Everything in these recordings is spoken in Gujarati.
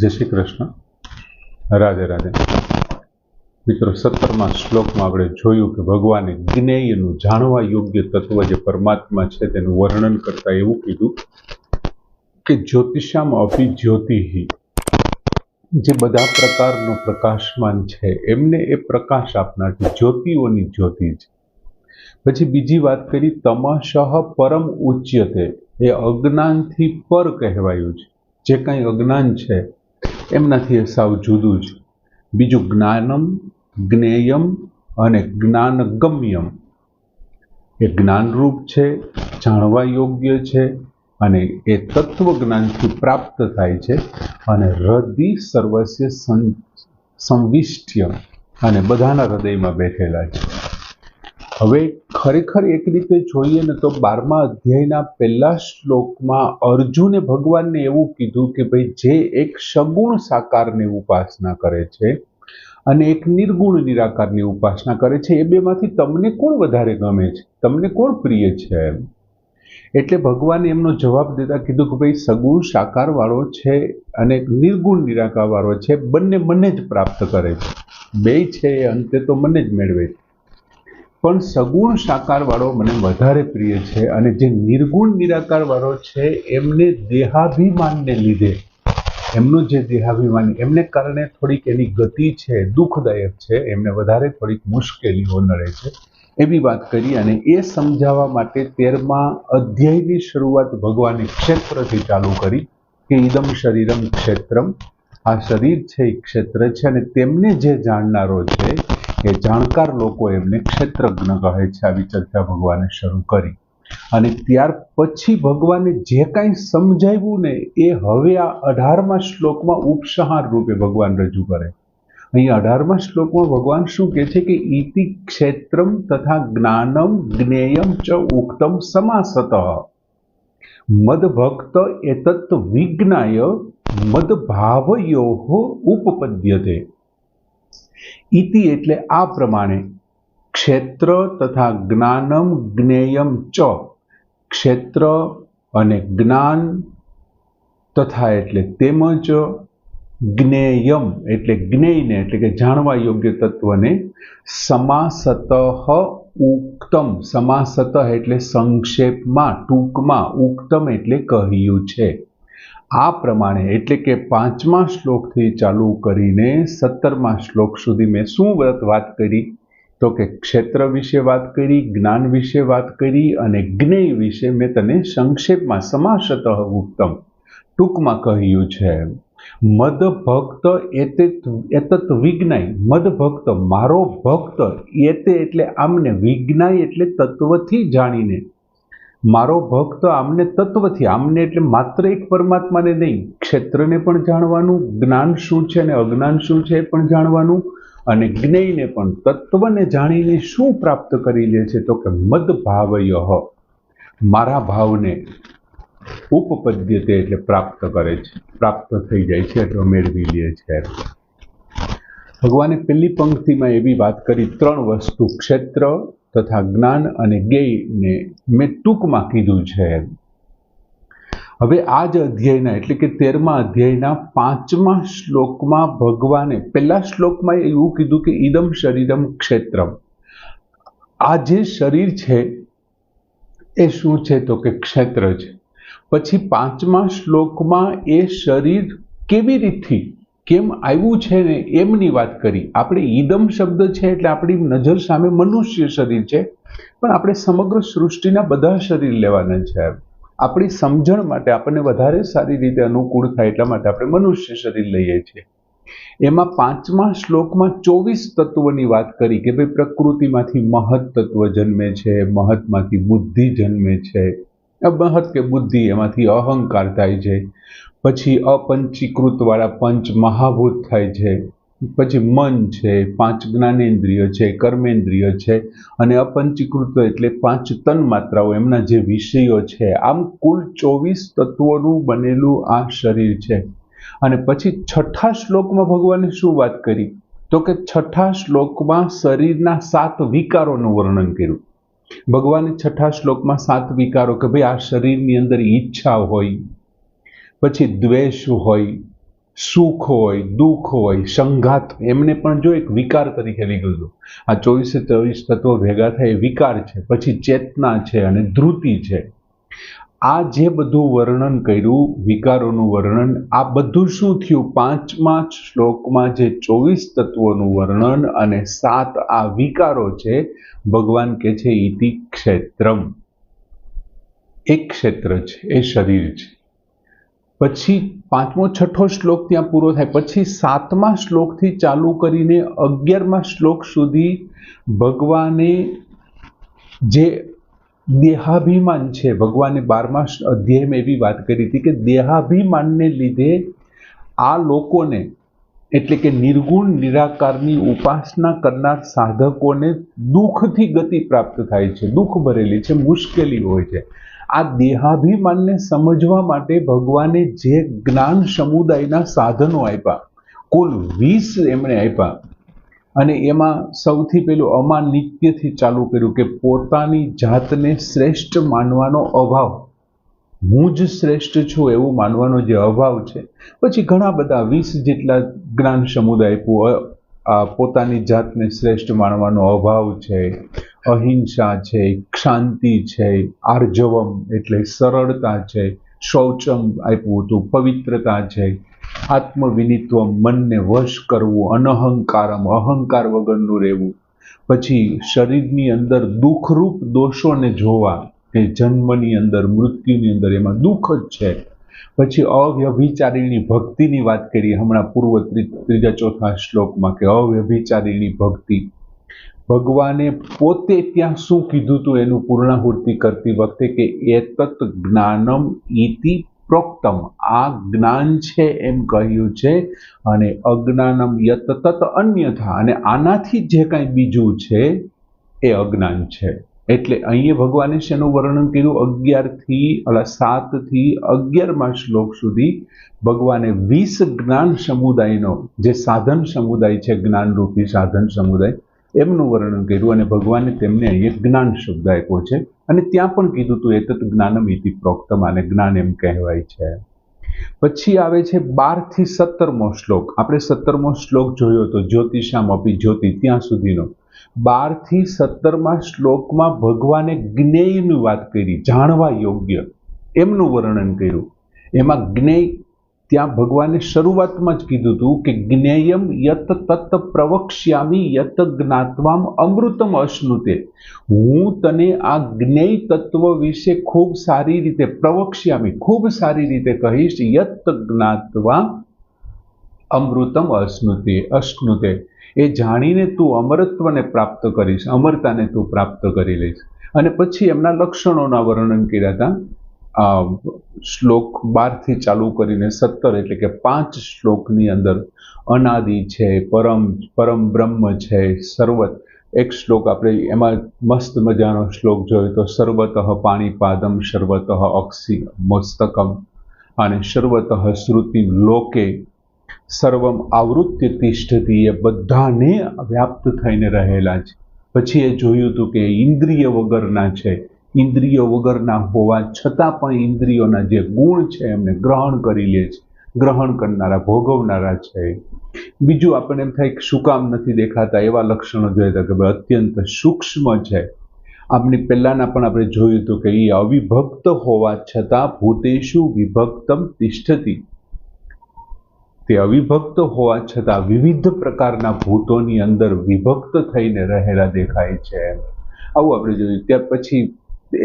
જય શ્રી કૃષ્ણ, રાધે રાધે. મિત્રો, 17મા શ્લોકમાં આપણે જોયું કે ભગવાને જ્ઞેયનું જાણવા યોગ્ય તત્વ જે પરમાત્મા છે તેનું વર્ણન કરતા એવું કીધું કે જ્યોતિષામ અપી જ્યોતિહિ, જે બધા પ્રકારનો પ્રકાશમાન છે એમને એ પ્રકાશ આપનાર જ્યોતિઓની જ્યોતિ છે. પછી બીજી વાત કરી, તમશઃ પરમ ઉચ્યતે, એ અજ્ઞાનથી પર કહેવાયું છે. જે કંઈ અજ્ઞાન છે એમનાથી એ સાવ જુદું છે. બીજું જ્ઞાનમ, જ્ઞેયમ અને જ્ઞાનગમ્યમ, એ જ્ઞાનરૂપ છે, જાણવા યોગ્ય છે અને એ તત્વજ્ઞાનથી પ્રાપ્ત થાય છે. અને હૃદય સર્વસ્ય સંવિષ્ટ્ય, અને બધાના હૃદયમાં બેઠેલા છે. હવે ખરેખર એક રીતે જોઈએ ને તો 12મા અધ્યાયના પહેલા શ્લોકમાં અર્જુને ભગવાનને એવું કીધું કે ભાઈ, જે એક સગુણ સાકારની ઉપાસના કરે છે અને એક નિર્ગુણ નિરાકારની ઉપાસના કરે છે, એ બેમાંથી તમને કોણ વધારે ગમે છે, તમને કોણ પ્રિય છે? એટલે ભગવાને એમનો જવાબ દેતા કીધું કે ભાઈ, સગુણ સાકાર વાળો છે અને નિર્ગુણ નિરાકાર વાળો છે, બંને મને જ પ્રાપ્ત કરે છે. બે છે એ અંતે તો મને જ મેળવે છે, પણ સગુણ સાકાર વાળો મને વધારે પ્રિય છે. અને જે નિર્ગુણ નિરાકાર વાળો છે એમને દેહાભિમાનને લીધે, એમનું જે દેહાભિમાન, એમને કારણે થોડીક એની ગતિ છે દુઃખદાયક છે, એમને વધારે થોડીક મુશ્કેલીઓ નડે છે, એવી વાત કરી. અને એ સમજાવવા માટે 13મા અધ્યાયની શરૂઆત ભગવાને ક્ષેત્રથી ચાલુ કરી કે ઇદમ શરીરમ ક્ષેત્રમ, આ શરીર છે એ ક્ષેત્ર છે અને તેમને જે જાણનારો છે એ જાણકાર લોકો એમને ક્ષેત્રજ્ઞ કહે છે. આવી ચર્ચા ભગવાને શરૂ કરી. અને ત્યાર પછી ભગવાને જે કાંઈ સમજાવ્યું ને એ હવે આ 18મા શ્લોકમાં ઉપસંહાર રૂપે ભગવાન રજૂ કરે. અહીં 18મા શ્લોકમાં ભગવાન શું કહે છે કે ઇતિ ક્ષેત્રમ તથા જ્ઞાનમ જ્ઞેયમ ચ ઉક્તમ સમાસતઃ મદભક્ત એતત્ વિજ્ઞાય મદભાવયોઃ ઉપપદ્યતે. ઇતિ એટલે આ પ્રમાણે, ક્ષેત્ર તથા જ્ઞાનમ જ્ઞેયમ ચ, ક્ષેત્ર અને જ્ઞાન તથા એટલે તેમજ, જ્ઞેયમ એટલે જ્ઞેયને એટલે કે જાણવા યોગ્ય તત્વને, સમાસતઃ ઉક્તમ, સમાસતઃ એટલે સંક્ષેપમાં, ટૂંકમાં, ઉક્તમ એટલે કહ્યું છે. આ પ્રમાણે એટલે કે 5મા શ્લોકથી ચાલુ કરીને 17મા શ્લોક સુધી મેં શું વાત કરી? તો કે ક્ષેત્ર વિશે વાત કરી, જ્ઞાન વિશે વાત કરી અને જ્ઞેય વિશે મેં તને સંક્ષેપમાં સમાસતઃ ઉક્તમ, ટૂંકમાં કહ્યું છે. મદ ભક્ત એતત વિજ્ઞાય, મદ ભક્ત મારો ભક્ત, એતે એટલે આમને, વિજ્ઞાય એટલે તત્વથી જાણીને, મારો ભક્ત આમને તત્વથી, આમને એટલે માત્ર એક પરમાત્માને નહીં, ક્ષેત્રને પણ જાણવાનું, જ્ઞાન શું છે અને અજ્ઞાન શું છે એ પણ જાણવાનું, અને જ્ઞેયને પણ, તત્વને જાણીને શું પ્રાપ્ત કરી લે છે? તો કે મદ ભાવયઃ, મારા ભાવને, ઉપપદ્યતે એટલે પ્રાપ્ત કરે છે, પ્રાપ્ત થઈ જાય છે એટલે મેળવી લે છે. ભગવાને પહેલી પંક્તિમાં એવી વાત કરી, 3 વસ્તુ, ક્ષેત્ર તથા જ્ઞાન અને જ્ઞેયને મેં ટૂંકમાં કીધું છે. હવે આ જ અધ્યાયના એટલે કે 13મા અધ્યાયના 5મા શ્લોકમાં ભગવાને પહેલા શ્લોકમાં એવું કીધું કે ઇદમ શરીરમ ક્ષેત્રમ, આ જે શરીર છે એ શું છે? તો કે ક્ષેત્ર છે. પછી 5મા શ્લોકમાં એ શરીર કેવી રીતથી, કેમ આવ્યું છે ને એમની વાત કરી. આપણે ઈદમ શબ્દ છે એટલે આપણી નજર સામે મનુષ્ય શરીર છે, પણ આપણે સમગ્ર સૃષ્ટિના બધા શરીર લેવાના છે. આપણી સમજણ માટે, આપણને વધારે સારી રીતે અનુકૂળ થાય એટલા માટે આપણે મનુષ્ય શરીર લઈએ છીએ. એમાં 5મા શ્લોકમાં 24 તત્વોની વાત કરી કે ભાઈ, પ્રકૃતિમાંથી મહત તત્વ જન્મે છે, મહતમાંથી બુદ્ધિ જન્મે છે, મહત કે બુદ્ધિ એમાંથી અહંકાર થાય છે, પછી અપંચીકૃત વાળા પંચ મહાભૂત થાય છે, પછી મન છે, 5 જ્ઞાનેન્દ્રિય છે, કર્મેન્દ્રિય છે, અને અપંચીકૃત એટલે 5 તન માત્રાઓ, એમના જે વિષયો છે. આમ કુલ 24 તત્વોનું બનેલું આ શરીર છે. અને પછી 6થા શ્લોકમાં ભગવાને શું વાત કરી? તો કે 6થા શ્લોકમાં શરીરના 7 વિકારોનું વર્ણન કર્યું. ભગવાને 6થા શ્લોકમાં 7 વિકારો કે ભાઈ, આ શરીરની અંદર ઈચ્છા હોય, પછી દ્વેષ હોય, સુખ હોય, દુઃખ હોય, સંઘાત, એમને પણ જો એક વિકાર તરીકે લીધું. આ 24 તત્વો ભેગા થાય વિકાર છે, પછી ચેતના છે અને ધ્રુતિ છે. આ જે બધું વર્ણન કર્યું, વિકારોનું વર્ણન, આ બધું શું થયું? 5મા શ્લોકમાં જે 24 તત્વોનું વર્ણન અને 7 આ વિકારો છે, ભગવાન કે છે ઇતિ ક્ષેત્રમ. એક ક્ષેત્ર છે, એ શરીર છે. પછી 5મો 6ઠો શ્લોક ત્યાં પૂરો થાય. પછી 7મા શ્લોકથી ચાલુ કરીને 11મા શ્લોક સુધી ભગવાને જે દેહાભિમાન છે, ભગવાને 12મા અધ્યાયમાં એવી વાત કરી હતી કે દેહાભિમાનને લીધે આ લોકોને, એટલે કે નિર્ગુણ નિરાકારની ઉપાસના કરનાર સાધકોને દુઃખથી ગતિ પ્રાપ્ત થાય છે, દુઃખ ભરેલી છે, મુશ્કેલી હોય છે. આ દેહાભિમાનને સમજવા માટે ભગવાને જે જ્ઞાન સમુદાયના સાધનો આપ્યા, કુલ 20 એમણે આપ્યા. અને એમાં સૌથી પહેલું અમાનિત્યથી ચાલુ કર્યું કે પોતાની જાતને શ્રેષ્ઠ માનવાનો અભાવ, હું જ શ્રેષ્ઠ છું એવું માનવાનો જે અભાવ છે. પછી ઘણા બધા 20 જેટલા જ્ઞાન સમુદાય આપ્યું. પોતાની જાતને શ્રેષ્ઠ માનવાનો અભાવ છે, અહિંસા છે, ક્ષાંતિ છે, આર્જવમ એટલે સરળતા છે, શૌચમ આપ્યું હતું, પવિત્રતા છે, આત્મવિનિત્વમ મનને વશ કરવું, અનહંકારમ અહંકાર વગરનું રહેવું. પછી શરીરની અંદર દુઃખરૂપ દોષોને જોવા કે જન્મની અંદર, મૃત્યુની અંદર એમાં દુઃખ જ છે. પછી અવ્યભિચારીણી ભક્તિની વાત કરીએ હમણાં પૂર્વ 3, 4 શ્લોકમાં કે અવ્યભિચારીણી ભક્તિ. ભગવાને પોતે ત્યાં શું કીધું હતું એનું પૂર્ણાહુતિ કરતી વખતે કે એતત જ્ઞાનમ ઇતિ પ્રોક્તમ, આ જ્ઞાન છે એમ કહ્યું છે, અને અજ્ઞાનમ યત તત અન્યથા, અને આનાથી જે કાંઈ બીજું છે એ અજ્ઞાન છે. એટલે અહીંયા ભગવાને શેનું વર્ણન કર્યું? 7 થી 11મા શ્લોક સુધી ભગવાને 20 જ્ઞાન સમુદાયનો, જે સાધન સમુદાય છે, જ્ઞાનરૂપી સાધન સમુદાય, એમનું વર્ણન કર્યું. અને ભગવાને તેમને અહીંયા જ્ઞાન શબ્દ આપ્યો છે. અને ત્યાં પણ કીધું હતું એતત જ્ઞાનમ ઇતિ પ્રોક્તમ, આને જ્ઞાન એમ કહેવાય છે. પછી આવે છે 12 થી 17મો શ્લોક. આપણે 17મો શ્લોક જોયો હતો, જ્યોતિષામ અપી જ્યોતિ, ત્યાં સુધીનો. 12 થી 17મા શ્લોકમાં ભગવાને જ્ઞેયની વાત કરી, જાણવા યોગ્ય, એમનું વર્ણન કર્યું. એમાં જ્ઞેય, ત્યાં ભગવાને શરૂઆતમાં જ કીધું હતું કે જ્ઞેયમ યત તત પ્રવક્ષ્યામિ યત જ્ઞાત્વામ અમૃતમ અશ્નુતે. હું તને આ જ્ઞેય તત્વ વિશે ખૂબ સારી રીતે પ્રવક્ષ્યામિ, ખૂબ સારી રીતે કહીશ, યત જ્ઞાત્વા અમૃતમ અશ્નુતે, એ જાણીને તું અમરત્વને પ્રાપ્ત કરીશ, અમરતાને તું પ્રાપ્ત કરી લઈશ. અને પછી એમના લક્ષણોના વર્ણન કર્યા હતા. શ્લોક 12 થી ચાલુ કરીને 17, એટલે કે 5 શ્લોકની અંદર અનાદિ છે, પરમ બ્રહ્મ છે, સર્વત. એક શ્લોક આપણે એમાં મસ્ત મજાનો શ્લોક જોયો તો સર્વતઃ પાણીપાદમ સર્વતઃ અક્ષી મસ્તકમ અને સર્વતઃ શ્રુતિ લોકે સર્વમ આવૃત્ય તિષ્ઠતિ, એ બધાને વ્યાપ્ત થઈને રહેલા છે. પછી એ જોયું હતું કે ઇન્દ્રિય વગરના છે, ઇન્દ્રિયો વગરના હોવા છતાં પણ ઇન્દ્રિયોના જે ગુણ છે એમને ગ્રહણ કરી લે છે, ગ્રહણ કરનારા, ભોગવનારા છે. બીજું આપણને એમ થાય કે શું કામ નથી દેખાતા, એવા લક્ષણો જોયા હતા કે ભાઈ અત્યંત સૂક્ષ્મ છે. આપણી પહેલાના પણ આપણે જોયું હતું કે એ અવિભક્ત હોવા છતાં ભૂતેષુ વિભક્તમ તિષ્ઠતિ, તે અવિભક્ત હોવા છતાં વિવિધ પ્રકારના ભૂતોની અંદર વિભક્ત થઈને રહેલા દેખાય છે. આવું આપણે જોયું. ત્યાર પછી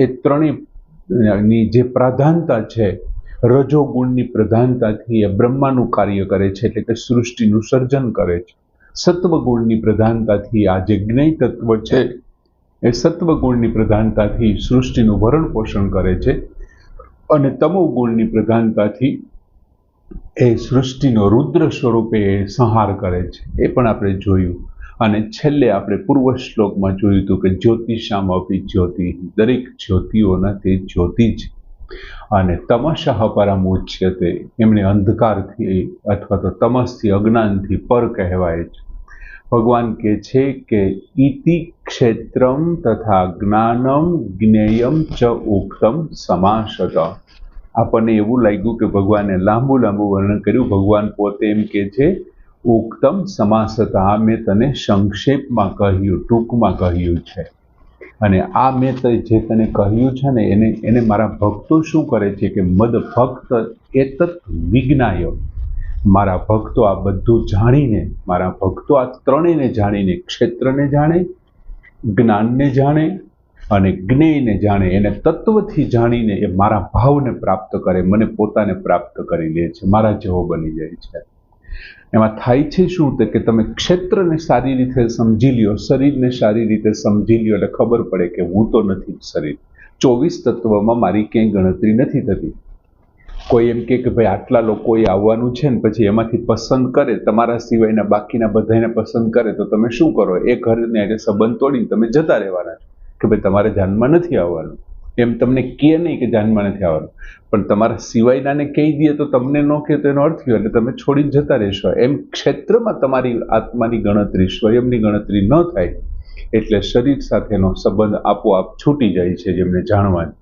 એ ત્રણેયની જે પ્રધાનતા છે, રજોગુણની પ્રધાનતાથી એ બ્રહ્માનું કાર્ય કરે છે, એટલે કે સૃષ્ટિનું સર્જન કરે છે. સત્વગુણની પ્રધાનતાથી આ જે જ્ઞેય તત્વ છે એ સત્વગુણની પ્રધાનતાથી સૃષ્ટિનું ભરણ પોષણ કરે છે, અને તમોગુણની પ્રધાનતાથી એ સૃષ્ટિનો રુદ્ર સ્વરૂપે સંહાર કરે છે. એ પણ આપણે જોયું. અને છેલ્લે આપણે પૂર્વ શ્લોકમાં જોયું હતું કે જ્યોતિષામ અપી જ્યોતિ, દરેક જ્યોતિઓના તે જ્યોતિ છે. અને તમશઃ પરમુચ્યતે, એમણે અંધકારથી અથવા તો તમસથી, અજ્ઞાનથી પર કહેવાય છે. ભગવાન કહે છે કે ઇતિ ક્ષેત્રમ તથા જ્ઞાનમ જ્ઞેયમ ચ ઉક્તમ સમાસત, આપણને એવું લાગ્યું કે ભગવાને લાંબુ વર્ણન કર્યું. ભગવાન પોતે એમ કે છે, ઉક્તમ સમાસતા, મેં તને સંક્ષેપમાં કહ્યું, ટૂંકમાં કહ્યું છે. અને આ મેં જે તને કહ્યું છે ને એને મારા ભક્તો શું કરે છે કે મદ ભક્ત એતત વિજ્ઞાય, મારા ભક્તો આ બધું જાણીને, મારા ભક્તો આ ત્રણેયને જાણીને, ક્ષેત્રને જાણે, જ્ઞાનને જાણે અને જ્ઞેયને જાણે, એને તત્વથી જાણીને એ મારા ભાવને પ્રાપ્ત કરે, મને પોતાને પ્રાપ્ત કરી લે છે, મારા જેવો બની જાય છે. એમાં થાય છે શું કે તમે ક્ષેત્રને સારી રીતે સમજી લ્યો, શરીરને સારી રીતે સમજી લ્યો એટલે ખબર પડે કે હું તો નથી જ શરીર. 24 તત્વમાં મારી ક્યાંય ગણતરી નથી થતી. કોઈ એમ કે ભાઈ આટલા લોકોએ આવવાનું છે ને પછી એમાંથી પસંદ કરે, તમારા સિવાયના બાકીના બધાને પસંદ કરે, તો તમે શું કરો? એ ઘરને એટલે સંબંધ તોડીને તમે જતા રહેવાના કે ભાઈ તમારે જાનમાં નથી આવવાનું. એમ તમને કહે નહીં કે જાનમાં નથી આવવાનું, પણ તમારા સિવાયનાને કહી દે તો તમને ન કહે તો એનો અર્થ થયો એટલે તમે છોડીને જતા રહેશો. એમ ક્ષેત્રમાં તમારી આત્માની ગણતરી, સ્વયંની ગણતરી ન થાય એટલે શરીર સાથેનો સંબંધ આપોઆપ છૂટી જાય છે જેમને જાણવાની.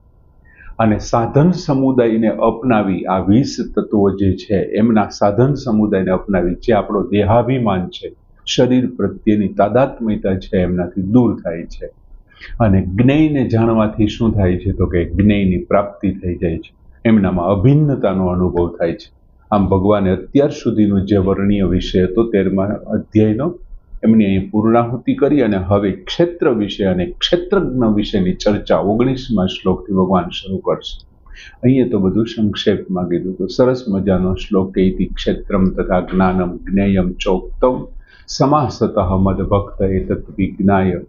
અને સાધન સમુદાયને અપનાવી, આ 20 તત્વો જે છે એમના સાધન સમુદાયને અપનાવી, જે આપણો દેહાભિમાન છે, શરીર પ્રત્યેની તાદાત્મ્યતા છે, એમનાથી દૂર થાય છે. અને જ્ઞેયને જાણવાથી શું થાય છે તો કે જ્ઞેયની પ્રાપ્તિ થઈ જાય છે, એમનામાં અભિન્નતાનો અનુભવ થાય છે. આમ ભગવાને અત્યાર સુધીનો જે વર્ણનીય વિષય હતો 13મા અધ્યાયનો એમની અહીં પૂર્ણાહુતિ કરી અને હવે ક્ષેત્ર વિશે અને ક્ષેત્રજ્ઞ વિશેની ચર્ચા 19મા શ્લોકથી ભગવાન શરૂ કરશે. અહીંયા તો બધું સંક્ષેપમાં કીધું. તો સરસ મજાનો શ્લોક કે ઇતિ ક્ષેત્રમ તથા જ્ઞાનમ જ્ઞેયમ ચોક્તમ સમાસતઃ મદભક્ત એતત વિજ્ઞાય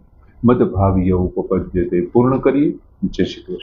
મદભાવ્ય ઉપપદ્યતે. પૂર્ણ કરીએ. જય શ્રી કૃષ્ણ.